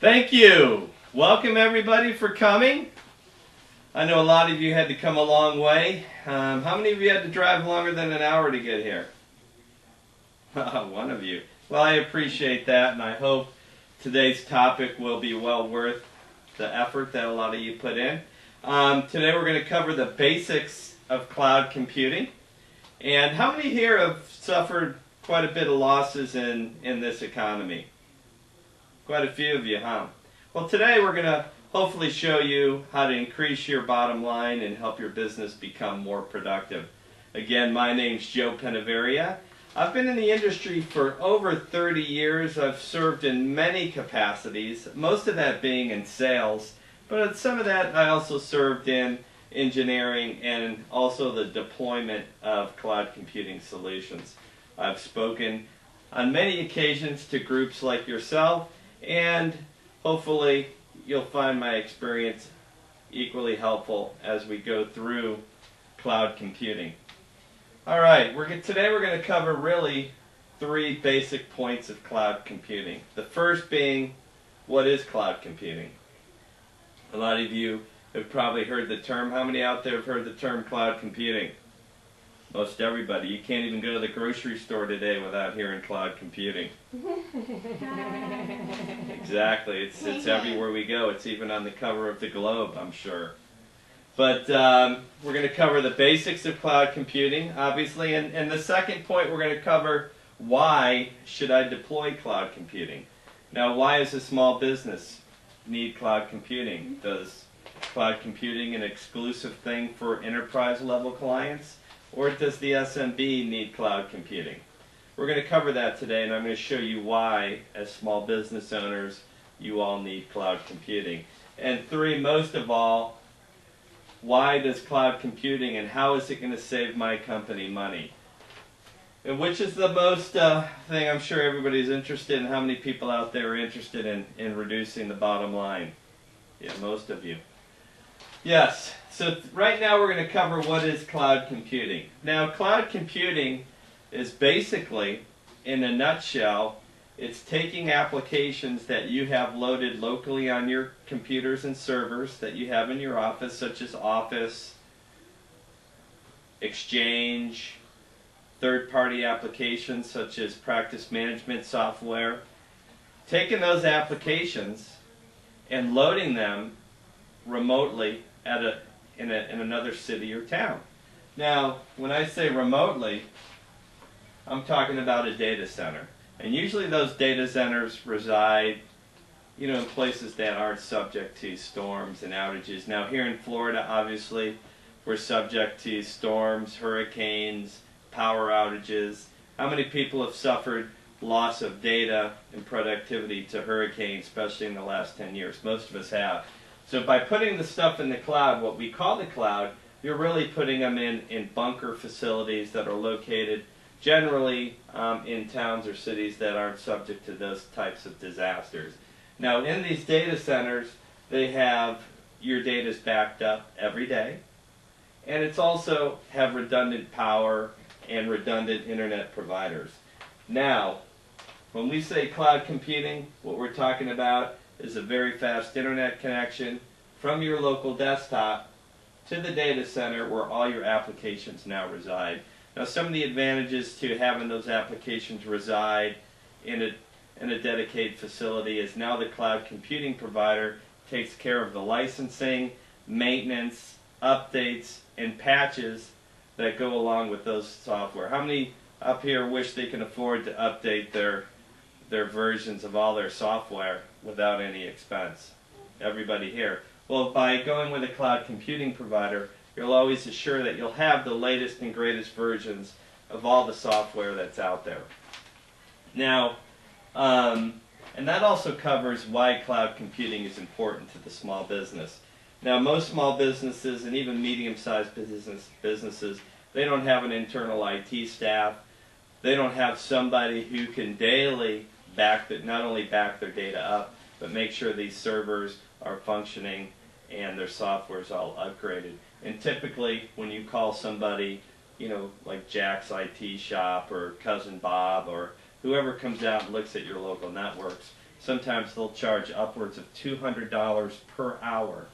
Thank you. Welcome everybody for coming. I know a lot of you had to come a long way. How many of you had to drive longer than an hour to get here? One of you. Well, I appreciate that, and I hope today's topic will be well worth the effort that a lot of you put in. Today we're going to cover the basics of cloud computing. And how many here have suffered quite a bit of losses in this economy? Quite a few of you, huh? Well, today we're going to hopefully show you how to increase your bottom line and help your business become more productive. Again, my name's Joe Penaveria. I've been in the industry for over 30 years. I've served in many capacities, most of that being in sales, but some of that I also served in engineering and also the deployment of cloud computing solutions. I've spoken on many occasions to groups like yourself, and hopefully you'll find my experience equally helpful as we go through cloud computing. Alright, today we're going to cover really three basic points of cloud computing. The first being, what is cloud computing? A lot of you have probably heard the term. How many out there have heard the term cloud computing? Most everybody. You can't even go to the grocery store today without hearing cloud computing. Exactly. It's everywhere we go. It's even on the cover of the Globe, I'm sure. But we're going to cover the basics of cloud computing, obviously. And the second point, we're going to cover why should I deploy cloud computing. Now, why does a small business need cloud computing? Does cloud computing an exclusive thing for enterprise-level clients? Or does the SMB need cloud computing? We're going to cover that today, and I'm going to show you why, as small business owners, you all need cloud computing. And three, most of all, why does cloud computing and how is it going to save my company money? And which is the most thing I'm sure everybody's interested in? How many people out there are interested in reducing the bottom line? Yeah, most of you. Yes, so right now we're going to cover what is cloud computing. Now, cloud computing is basically, in a nutshell, it's taking applications that you have loaded locally on your computers and servers that you have in your office, such as Office, Exchange, third-party applications such as practice management software, taking those applications and loading them remotely in another city or town. Now, when I say remotely, I'm talking about a data center. And usually those data centers reside, in places that aren't subject to storms and outages. Now, here in Florida, obviously, we're subject to storms, hurricanes, power outages. How many people have suffered loss of data and productivity to hurricanes, especially in the last 10 years? Most of us have. So by putting the stuff in the cloud, what we call the cloud, you're really putting them in bunker facilities that are located generally in towns or cities that aren't subject to those types of disasters. Now, in these data centers, they have your data's backed up every day, and it's also have redundant power and redundant internet providers. Now, when we say cloud computing, what we're talking about is a very fast internet connection from your local desktop to the data center where all your applications now reside. Now, some of the advantages to having those applications reside in a dedicated facility is now the cloud computing provider takes care of the licensing, maintenance, updates, and patches that go along with those software. How many up here wish they can afford to update their versions of all their software without any expense? Everybody here. Well, by going with a cloud computing provider, you'll always assure that you'll have the latest and greatest versions of all the software that's out there. Now, and that also covers why cloud computing is important to the small business. Now, most small businesses and even medium-sized businesses, they don't have an internal IT staff. They don't have somebody who can daily not only back their data up, but make sure these servers are functioning and their software is all upgraded. And typically, when you call somebody, like Jack's IT shop or Cousin Bob or whoever comes out and looks at your local networks, sometimes they'll charge upwards of $200 per hour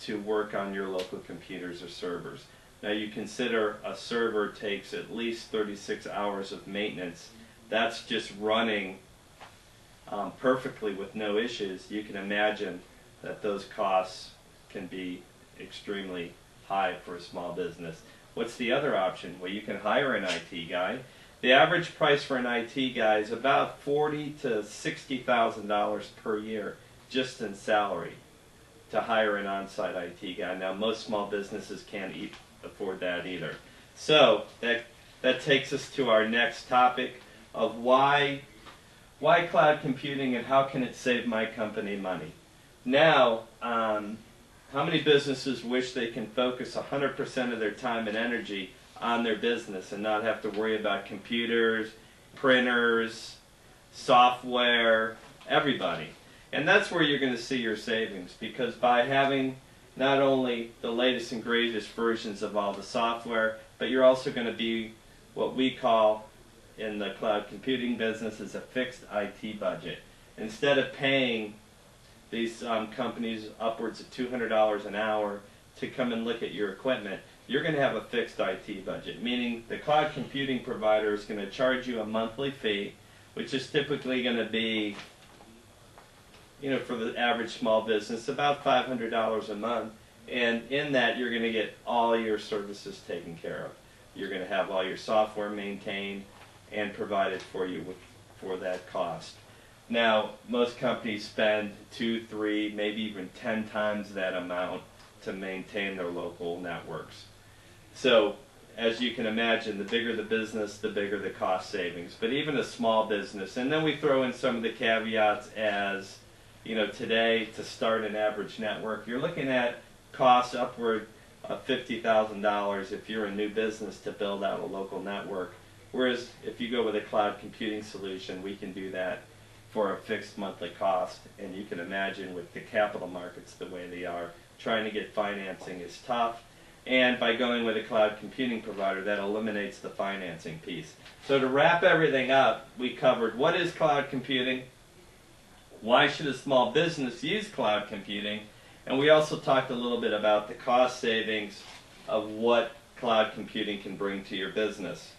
to work on your local computers or servers. Now you consider a server takes at least 36 hours of maintenance. That's just running perfectly with no issues. You can imagine that those costs can be extremely high for a small business. What's the other option? Well, you can hire an IT guy. The average price for an IT guy is about $40,000 to $60,000 per year just in salary to hire an on-site IT guy. Now, most small businesses can't afford that either. So that takes us to our next topic of why cloud computing and how can it save my company money. Now, how many businesses wish they can focus 100% of their time and energy on their business and not have to worry about computers, printers, software, everybody? And that's where you're going to see your savings, because by having not only the latest and greatest versions of all the software, but you're also going to be what we call in the cloud computing business is a fixed IT budget. Instead of paying these companies upwards of $200 an hour to come and look at your equipment, you're going to have a fixed IT budget, meaning the cloud computing provider is going to charge you a monthly fee, which is typically going to be, for the average small business, about $500 a month. And in that, you're going to get all your services taken care of. You're going to have all your software maintained and provided for you for that cost. Now, most companies spend 2, 3, maybe even 10 times that amount to maintain their local networks. So, as you can imagine, the bigger the business, the bigger the cost savings. But even a small business, and then we throw in some of the caveats as, today to start an average network, you're looking at costs upward of $50,000 if you're a new business to build out a local network. Whereas if you go with a cloud computing solution, we can do that for a fixed monthly cost. And you can imagine with the capital markets the way they are, trying to get financing is tough. And by going with a cloud computing provider, that eliminates the financing piece. So to wrap everything up, we covered what is cloud computing, why should a small business use cloud computing, and we also talked a little bit about the cost savings of what cloud computing can bring to your business.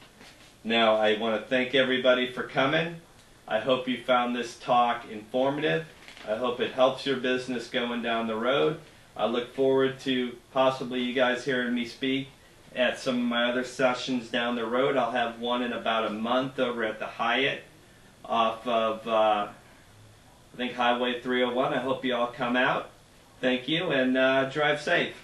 Now, I want to thank everybody for coming. I hope you found this talk informative. I hope it helps your business going down the road. I look forward to possibly you guys hearing me speak at some of my other sessions down the road. I'll have one in about a month over at the Hyatt off of, I think, Highway 301. I hope you all come out. Thank you, and drive safe.